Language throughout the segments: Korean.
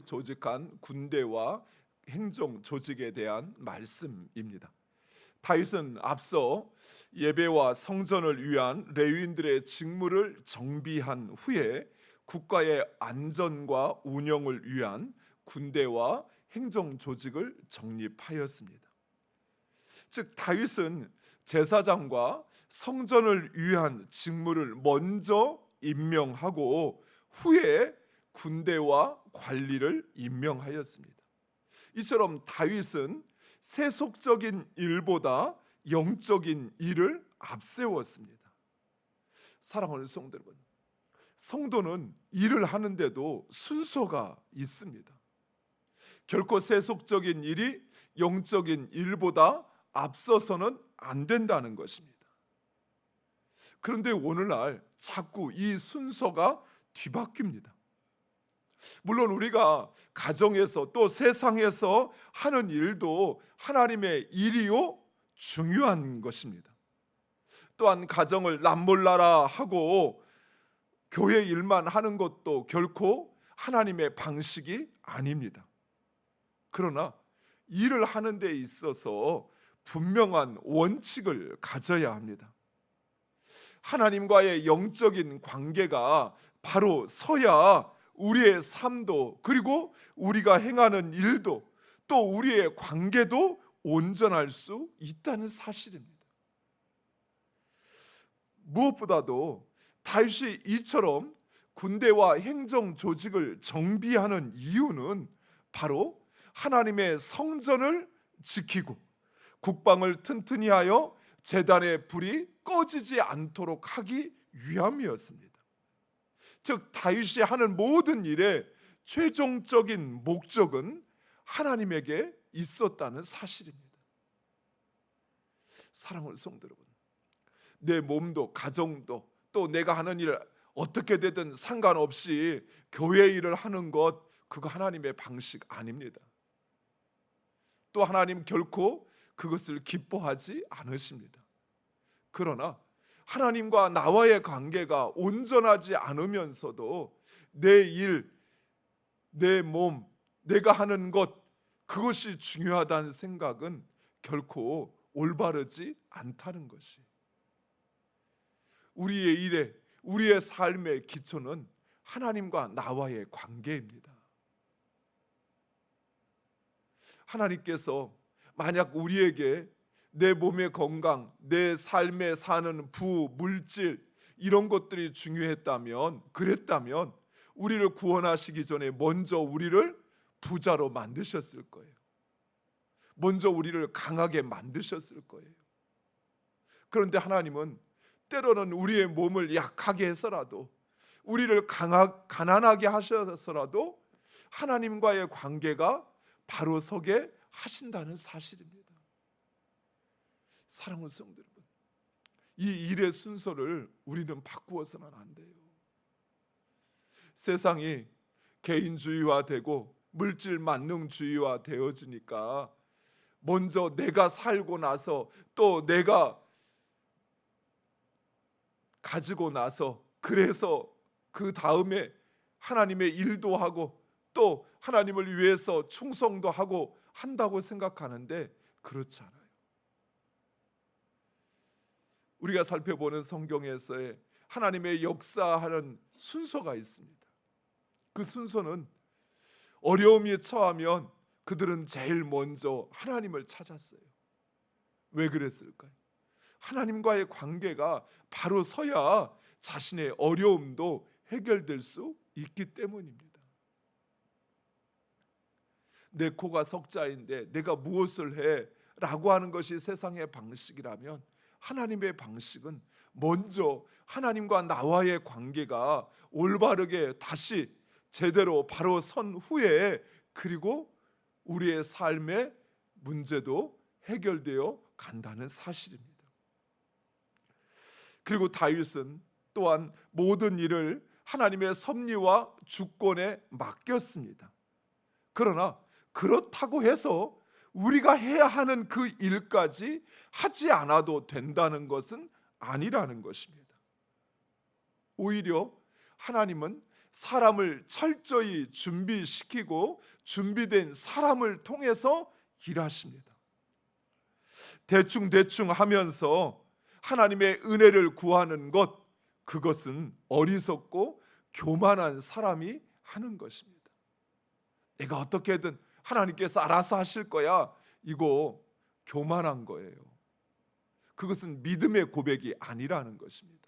조직한 군대와 행정 조직에 대한 말씀입니다. 다윗은 앞서 예배와 성전을 위한 레위인들의 직무를 정비한 후에 국가의 안전과 운영을 위한 군대와 행정 조직을 정립하였습니다. 즉 다윗은 제사장과 성전을 위한 직무를 먼저 임명하고 후에 군대와 관리를 임명하였습니다. 이처럼 다윗은 세속적인 일보다 영적인 일을 앞세웠습니다. 사랑하는 성도 여러분, 성도는 일을 하는데도 순서가 있습니다. 결코 세속적인 일이 영적인 일보다 앞서서는 안 된다는 것입니다. 그런데 오늘날 자꾸 이 순서가 뒤바뀝니다. 물론 우리가 가정에서 또 세상에서 하는 일도 하나님의 일이요 중요한 것입니다. 또한 가정을 남몰라라 하고 교회 일만 하는 것도 결코 하나님의 방식이 아닙니다. 그러나 일을 하는 데 있어서 분명한 원칙을 가져야 합니다. 하나님과의 영적인 관계가 바로 서야 우리의 삶도 그리고 우리가 행하는 일도 또 우리의 관계도 온전할 수 있다는 사실입니다. 무엇보다도 다윗이 이처럼 군대와 행정 조직을 정비하는 이유는 바로 하나님의 성전을 지키고 국방을 튼튼히 하여 제단의 불이 꺼지지 않도록 하기 위함이었습니다. 즉 다윗이 하는 모든 일의 최종적인 목적은 하나님에게 있었다는 사실입니다. 사랑하는 성도 여러분, 내 몸도 가정도 또 내가 하는 일 어떻게 되든 상관없이 교회 일을 하는 것, 그거 하나님의 방식 아닙니다. 또 하나님 결코 그것을 기뻐하지 않으십니다. 그러나 하나님과 나와의 관계가 온전하지 않으면서도 내 일, 내 몸, 내가 하는 것, 그것이 중요하다는 생각은 결코 올바르지 않다는 것이. 우리의 일에, 우리의 삶의 기초는 하나님과 나와의 관계입니다. 하나님께서 만약 우리에게 내 몸의 건강, 내 삶에 사는 부, 물질 이런 것들이 중요했다면, 그랬다면 우리를 구원하시기 전에 먼저 우리를 부자로 만드셨을 거예요. 먼저 우리를 강하게 만드셨을 거예요. 그런데 하나님은 때로는 우리의 몸을 약하게 해서라도 우리를 가난하게 하셔서라도 하나님과의 관계가 바로 서게 하신다는 사실입니다. 사랑하는 성도 여러분, 이 일의 순서를 우리는 바꾸어서는 안 돼요. 세상이 개인주의화되고 물질 만능주의화 되어지니까 먼저 내가 살고 나서 또 내가 가지고 나서 그래서 그 다음에 하나님의 일도 하고 또 하나님을 위해서 충성도 하고 한다고 생각하는데 그렇지 않아요. 우리가 살펴보는 성경에서의 하나님의 역사하는 순서가 있습니다. 그 순서는 어려움이 처하면 그들은 제일 먼저 하나님을 찾았어요. 왜 그랬을까요? 하나님과의 관계가 바로 서야 자신의 어려움도 해결될 수 있기 때문입니다. 내 코가 석자인데 내가 무엇을 해? 라고 하는 것이 세상의 방식이라면 하나님의 방식은 먼저 하나님과 나와의 관계가 올바르게 다시 제대로 바로 선 후에 그리고 우리의 삶의 문제도 해결되어 간다는 사실입니다. 그리고 다윗은 또한 모든 일을 하나님의 섭리와 주권에 맡겼습니다. 그러나 그렇다고 해서 우리가 해야 하는 그 일까지 하지 않아도 된다는 것은 아니라는 것입니다. 오히려 하나님은 사람을 철저히 준비시키고 준비된 사람을 통해서 일하십니다. 대충 하면서 하나님의 은혜를 구하는 것, 그것은 어리석고 교만한 사람이 하는 것입니다. 내가 어떻게든 하나님께서 알아서 하실 거야, 이거 교만한 거예요. 그것은 믿음의 고백이 아니라는 것입니다.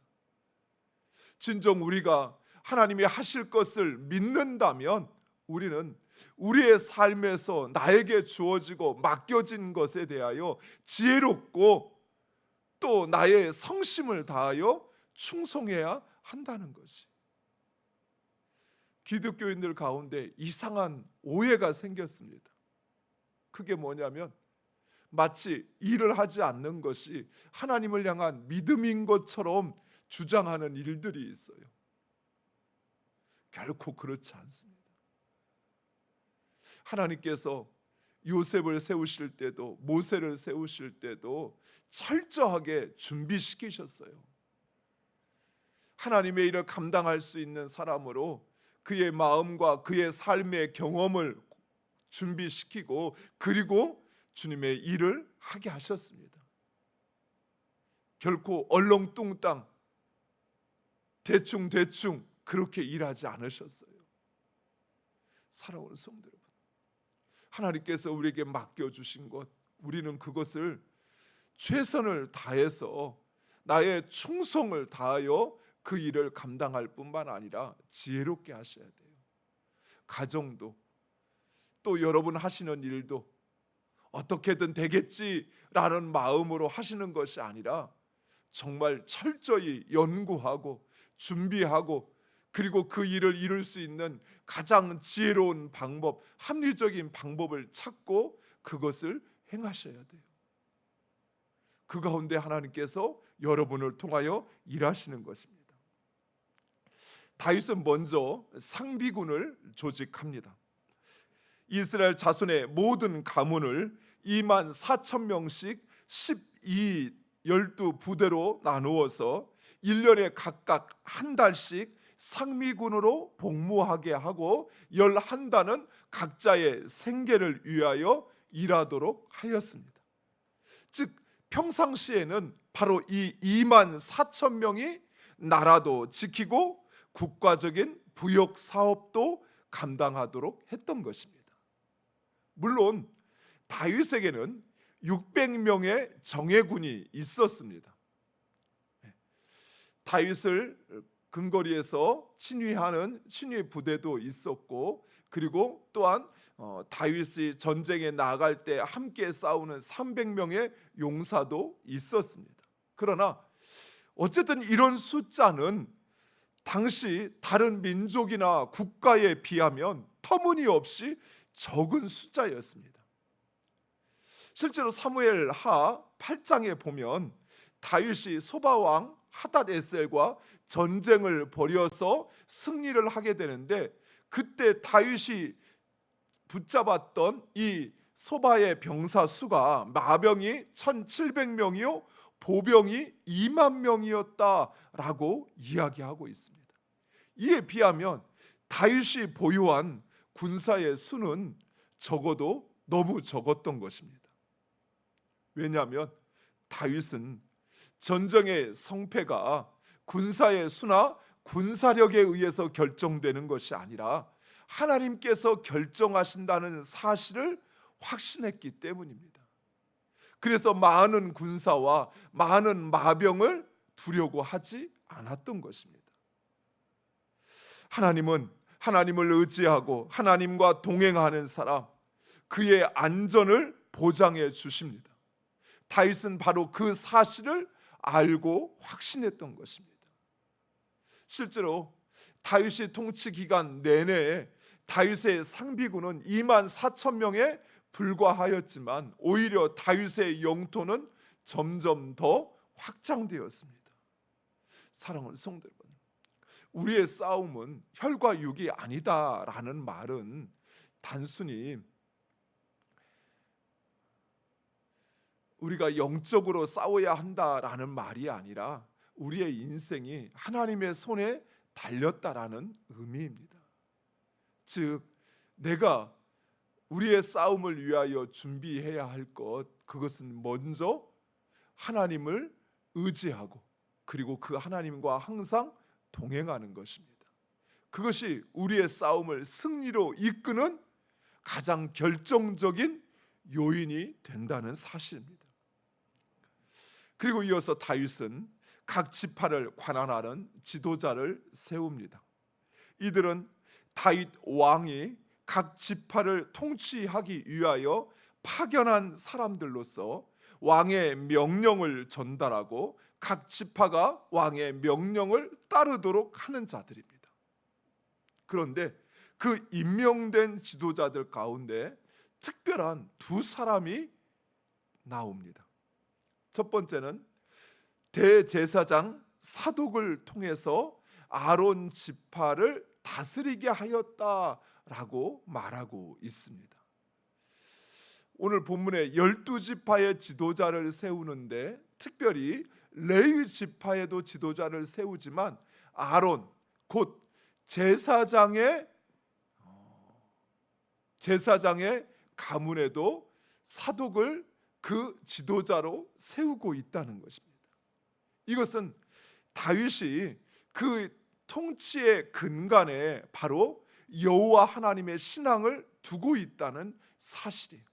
진정 우리가 하나님이 하실 것을 믿는다면 우리는 우리의 삶에서 나에게 주어지고 맡겨진 것에 대하여 지혜롭고 또 나의 성심을 다하여 충성해야 한다는 것이. 기독교인들 가운데 이상한 오해가 생겼습니다. 그게 뭐냐면 마치 일을 하지 않는 것이 하나님을 향한 믿음인 것처럼 주장하는 일들이 있어요. 결코 그렇지 않습니다. 하나님께서 요셉을 세우실 때도 모세를 세우실 때도 철저하게 준비시키셨어요. 하나님의 일을 감당할 수 있는 사람으로 그의 마음과 그의 삶의 경험을 준비시키고 그리고 주님의 일을 하게 하셨습니다. 결코 얼렁뚱땅 대충 그렇게 일하지 않으셨어요. 사랑하는 성도 여러분, 하나님께서 우리에게 맡겨주신 것, 우리는 그것을 최선을 다해서 나의 충성을 다하여 그 일을 감당할 뿐만 아니라 지혜롭게 하셔야 돼요. 가정도 또 여러분 하시는 일도 어떻게든 되겠지라는 마음으로 하시는 것이 아니라 정말 철저히 연구하고 준비하고 그리고 그 일을 이룰 수 있는 가장 지혜로운 방법, 합리적인 방법을 찾고 그것을 행하셔야 돼요. 그 가운데 하나님께서 여러분을 통하여 일하시는 것입니다. 다윗은 먼저 상비군을 조직합니다. 이스라엘 자손의 모든 가문을 24,000명씩 12부대로 나누어서 1년에 각각 한 달씩 상비군으로 복무하게 하고 11단은 각자의 생계를 위하여 일하도록 하였습니다. 즉 평상시에는 바로 이 24,000명이 나라도 지키고 국가적인 부역 사업도 감당하도록 했던 것입니다. 물론 다윗에게는 600명의 정예군이 있었습니다. 다윗을 근거리에서 친위하는 친위 부대도 있었고 그리고 또한 다윗이 전쟁에 나갈 때 함께 싸우는 300명의 용사도 있었습니다. 그러나 어쨌든 이런 숫자는 당시 다른 민족이나 국가에 비하면 터무니없이 적은 숫자였습니다. 실제로 사무엘하 8장에 보면 다윗이 소바왕 하닷에셀과 전쟁을 벌여서 승리를 하게 되는데 그때 다윗이 붙잡았던 이 소바의 병사 수가 마병이 1,700명이요 보병이 2만 명이었다라고 이야기하고 있습니다. 이에 비하면 다윗이 보유한 군사의 수는 적어도 너무 적었던 것입니다. 왜냐하면 다윗은 전쟁의 성패가 군사의 수나 군사력에 의해서 결정되는 것이 아니라 하나님께서 결정하신다는 사실을 확신했기 때문입니다. 그래서 많은 군사와 많은 마병을 두려고 하지 않았던 것입니다. 하나님은 하나님을 의지하고 하나님과 동행하는 사람, 그의 안전을 보장해 주십니다. 다윗은 바로 그 사실을 알고 확신했던 것입니다. 실제로 다윗의 통치 기간 내내 다윗의 상비군은 24,000명에 불과하였지만 오히려 다윗의 영토는 점점 더 확장되었습니다. 사랑하는 성도 여러분, 우리의 싸움은 혈과 육이 아니다라는 말은 단순히 우리가 영적으로 싸워야 한다라는 말이 아니라 우리의 인생이 하나님의 손에 달렸다라는 의미입니다. 즉 내가 우리의 싸움을 위하여 준비해야 할 것, 그것은 먼저 하나님을 의지하고 그리고 그 하나님과 항상 동행하는 것입니다. 그것이 우리의 싸움을 승리로 이끄는 가장 결정적인 요인이 된다는 사실입니다. 그리고 이어서 다윗은 각 지파를 관할하는 지도자를 세웁니다. 이들은 다윗 왕이 각 지파를 통치하기 위하여 파견한 사람들로서 왕의 명령을 전달하고 각 지파가 왕의 명령을 따르도록 하는 자들입니다. 그런데 그 임명된 지도자들 가운데 특별한 두 사람이 나옵니다. 첫 번째는 대제사장 사독을 통해서 아론 지파를 다스리게 하였다라고 말하고 있습니다. 오늘 본문에 12지파의 지도자를 세우는데 특별히 레위 지파에도 지도자를 세우지만 아론 곧 제사장의 가문에도 사독을 그 지도자로 세우고 있다는 것입니다. 이것은 다윗이 그 통치의 근간에 바로 여호와 하나님의 신앙을 두고 있다는 사실이에요.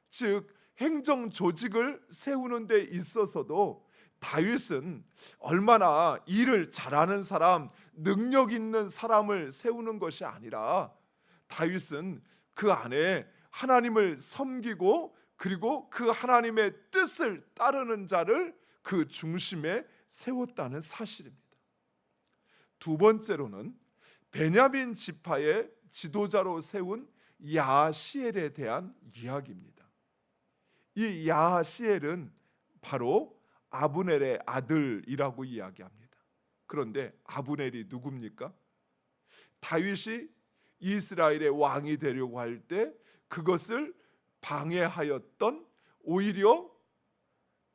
즉 행정 조직을 세우는 데 있어서도 다윗은 얼마나 일을 잘하는 사람, 능력 있는 사람을 세우는 것이 아니라 다윗은 그 안에 하나님을 섬기고 그리고 그 하나님의 뜻을 따르는 자를 그 중심에 세웠다는 사실입니다. 두 번째로는 베냐민 지파의 지도자로 세운 야하시엘에 대한 이야기입니다. 이 야하시엘은 바로 아브넬의 아들이라고 이야기합니다. 그런데 아브넬이 누굽니까? 다윗이 이스라엘의 왕이 되려고 할 때 그것을 방해하였던, 오히려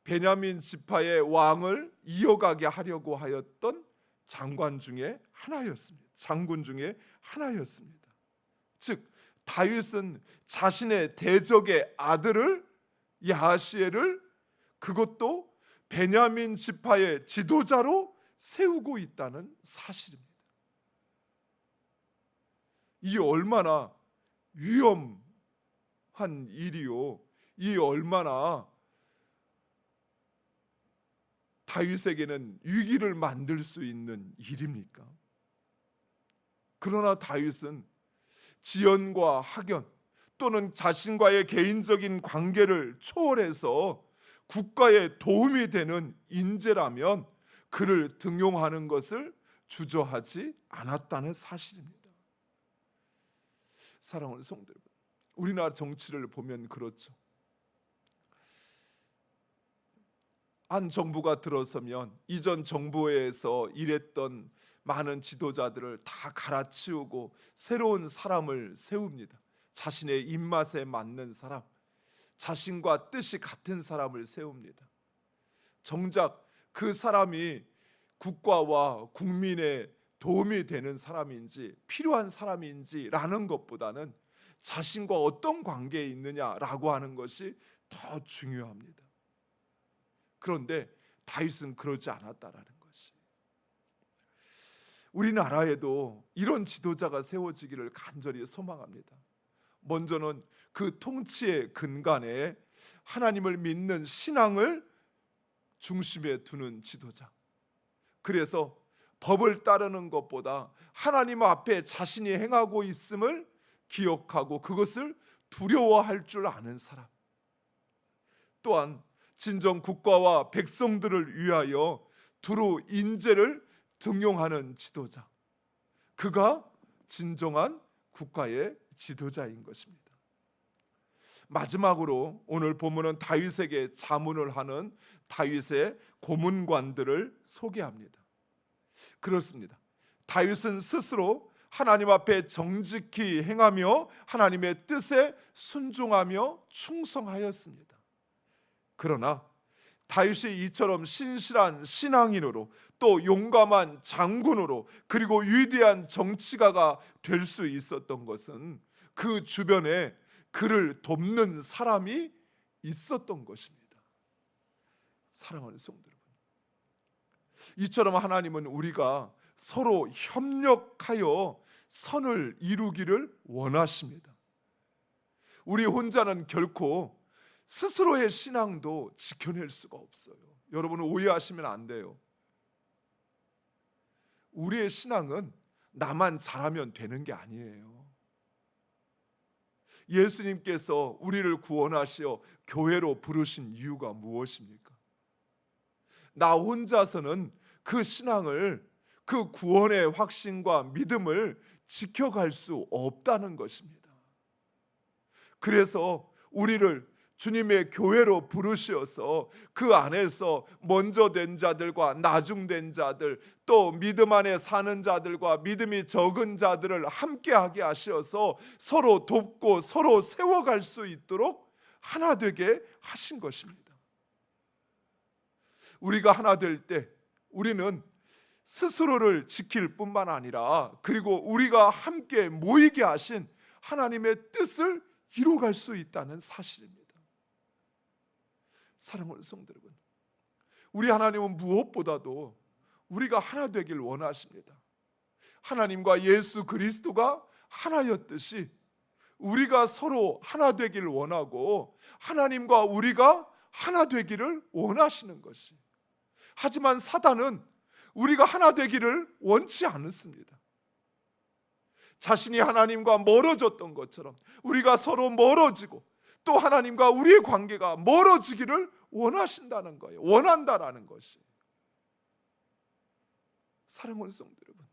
베냐민 지파의 왕을 이어가게 하려고 하였던 장군 중에 하나였습니다. 즉 다윗은 자신의 대적의 아들을 야하시엘을 그것도 베냐민 지파의 지도자로 세우고 있다는 사실입니다. 이 얼마나 위험한 일이요, 이 얼마나 다윗에게는 위기를 만들 수 있는 일입니까? 그러나 다윗은 지연과 학연 또는 자신과의 개인적인 관계를 초월해서 국가에 도움이 되는 인재라면 그를 등용하는 것을 주저하지 않았다는 사실입니다. 사랑하는 성도 여러분, 우리나라 정치를 보면 그렇죠. 한 정부가 들어서면 이전 정부에서 일했던 많은 지도자들을 다 갈아치우고 새로운 사람을 세웁니다. 자신의 입맛에 맞는 사람, 자신과 뜻이 같은 사람을 세웁니다. 정작 그 사람이 국가와 국민의 도움이 되는 사람인지 필요한 사람인지라는 것보다는 자신과 어떤 관계에 있느냐라고 하는 것이 더 중요합니다. 그런데 다윗은 그러지 않았다라는 것이, 우리나라에도 이런 지도자가 세워지기를 간절히 소망합니다. 먼저는 그 통치의 근간에 하나님을 믿는 신앙을 중심에 두는 지도자, 그래서 법을 따르는 것보다 하나님 앞에 자신이 행하고 있음을 기억하고 그것을 두려워할 줄 아는 사람, 또한 진정 국가와 백성들을 위하여 두루 인재를 등용하는 지도자, 그가 진정한 국가의 지도자인 것입니다. 마지막으로 오늘 본문은 다윗에게 자문을 하는 다윗의 고문관들을 소개합니다. 그렇습니다. 다윗은 스스로 하나님 앞에 정직히 행하며 하나님의 뜻에 순종하며 충성하였습니다. 그러나 다윗이 이처럼 신실한 신앙인으로 또 용감한 장군으로 그리고 위대한 정치가가 될 수 있었던 것은 그 주변에 그를 돕는 사람이 있었던 것입니다. 사랑하는 성도 여러분, 이처럼 하나님은 우리가 서로 협력하여 선을 이루기를 원하십니다. 우리 혼자는 결코 스스로의 신앙도 지켜낼 수가 없어요. 여러분은 오해하시면 안 돼요. 우리의 신앙은 나만 잘하면 되는 게 아니에요. 예수님께서 우리를 구원하시어 교회로 부르신 이유가 무엇입니까? 나 혼자서는 그 신앙을, 그 구원의 확신과 믿음을 지켜갈 수 없다는 것입니다. 그래서 우리를 주님의 교회로 부르셔서 그 안에서 먼저 된 자들과 나중된 자들, 또 믿음 안에 사는 자들과 믿음이 적은 자들을 함께하게 하셔서 서로 돕고 서로 세워갈 수 있도록 하나 되게 하신 것입니다. 우리가 하나 될 때 우리는 스스로를 지킬 뿐만 아니라 그리고 우리가 함께 모이게 하신 하나님의 뜻을 이루어갈 수 있다는 사실입니다. 사랑하는 성도 여러분, 우리 하나님은 무엇보다도 우리가 하나 되길 원하십니다. 하나님과 예수 그리스도가 하나였듯이 우리가 서로 하나 되길 원하고 하나님과 우리가 하나 되기를 원하시는 것이. 하지만 사단은 우리가 하나 되기를 원치 않습니다. 자신이 하나님과 멀어졌던 것처럼 우리가 서로 멀어지고 또 하나님과 우리의 관계가 멀어지기를 원하신다는 거예요. 원한다라는 것이. 사랑하는 성도 여러분,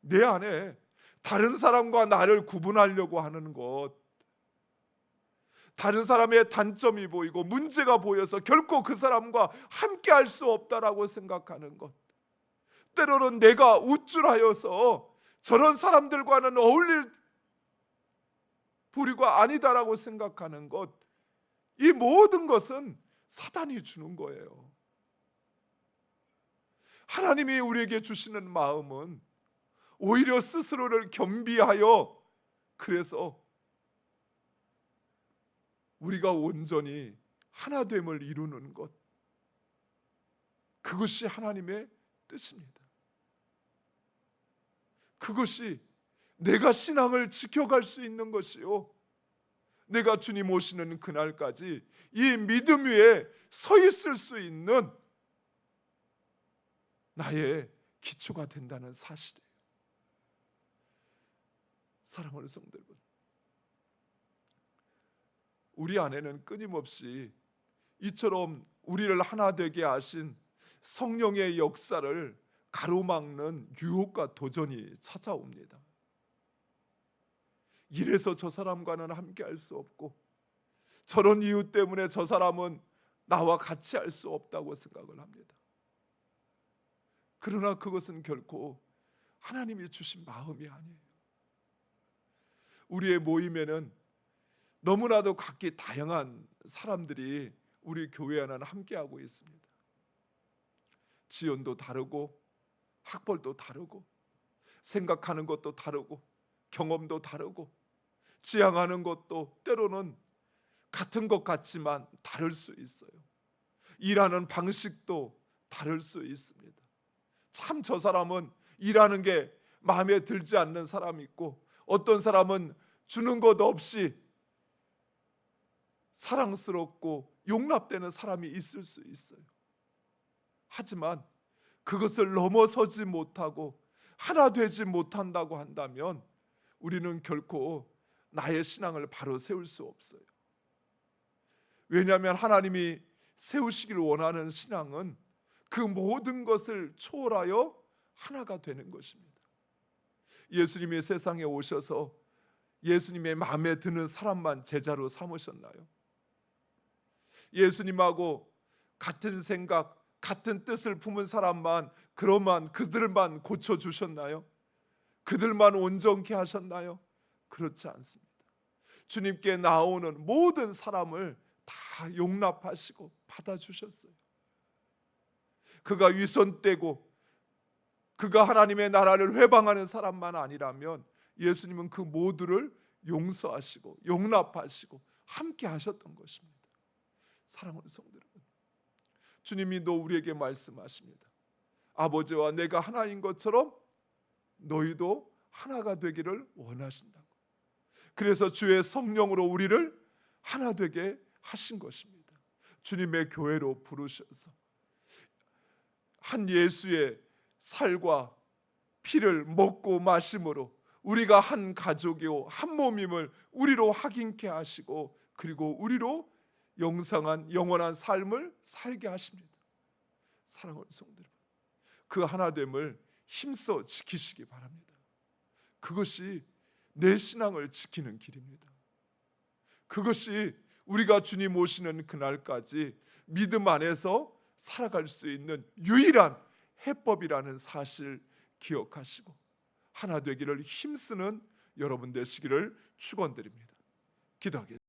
내 안에 다른 사람과 나를 구분하려고 하는 것, 다른 사람의 단점이 보이고 문제가 보여서 결코 그 사람과 함께 할 수 없다라고 생각하는 것, 때로는 내가 우쭐하여서 저런 사람들과는 어울릴 부류가 아니다라고 생각하는 것, 이 모든 것은 사단이 주는 거예요. 하나님이 우리에게 주시는 마음은 오히려 스스로를 겸비하여, 그래서 우리가 온전히 하나됨을 이루는 것, 그것이 하나님의 뜻입니다. 그것이 내가 신앙을 지켜갈 수 있는 것이요, 내가 주님 오시는 그날까지 이 믿음 위에 서 있을 수 있는 나의 기초가 된다는 사실이에요. 사랑하는 성도 여러분, 우리 안에는 끊임없이 이처럼 우리를 하나 되게 하신 성령의 역사를 가로막는 유혹과 도전이 찾아옵니다. 이래서 저 사람과는 함께 할 수 없고 저런 이유 때문에 저 사람은 나와 같이 할 수 없다고 생각을 합니다. 그러나 그것은 결코 하나님이 주신 마음이 아니에요. 우리의 모임에는 너무나도 각기 다양한 사람들이 우리 교회 안에 함께하고 있습니다. 지연도 다르고 학벌도 다르고 생각하는 것도 다르고 경험도 다르고 지향하는 것도 때로는 같은 것 같지만 다를 수 있어요. 일하는 방식도 다를 수 있습니다. 참 저 사람은 일하는 게 마음에 들지 않는 사람이 있고 어떤 사람은 주는 것 없이 사랑스럽고 용납되는 사람이 있을 수 있어요. 하지만 그것을 넘어서지 못하고 하나 되지 못한다고 한다면 우리는 결코 나의 신앙을 바로 세울 수 없어요. 왜냐하면 하나님이 세우시길 원하는 신앙은 그 모든 것을 초월하여 하나가 되는 것입니다. 예수님이 세상에 오셔서 예수님의 마음에 드는 사람만 제자로 삼으셨나요? 예수님하고 같은 생각, 같은 뜻을 품은 사람만, 그들만 고쳐주셨나요? 그들만 온전케 하셨나요? 그렇지 않습니다. 주님께 나오는 모든 사람을 다 용납하시고 받아주셨어요. 그가 위선되고 그가 하나님의 나라를 회방하는 사람만 아니라면 예수님은 그 모두를 용서하시고 용납하시고 함께 하셨던 것입니다. 사랑하는 성도 여러분, 주님이 또 우리에게 말씀하십니다. 아버지와 내가 하나인 것처럼 너희도 하나가 되기를 원하신다고. 그래서 주의 성령으로 우리를 하나 되게 하신 것입니다. 주님의 교회로 부르셔서 한 예수의 살과 피를 먹고 마심으로 우리가 한 가족이요 한 몸임을 우리로 확인케 하시고, 그리고 우리로 영원한 삶을 살게 하십니다. 사랑하는 성도 여러분, 그 하나됨을 힘써 지키시기 바랍니다. 그것이 내 신앙을 지키는 길입니다. 그것이 우리가 주님 오시는 그날까지 믿음 안에서 살아갈 수 있는 유일한 해법이라는 사실 기억하시고 하나 되기를 힘쓰는 여러분 되시기를 축원드립니다. 기도하겠습니다.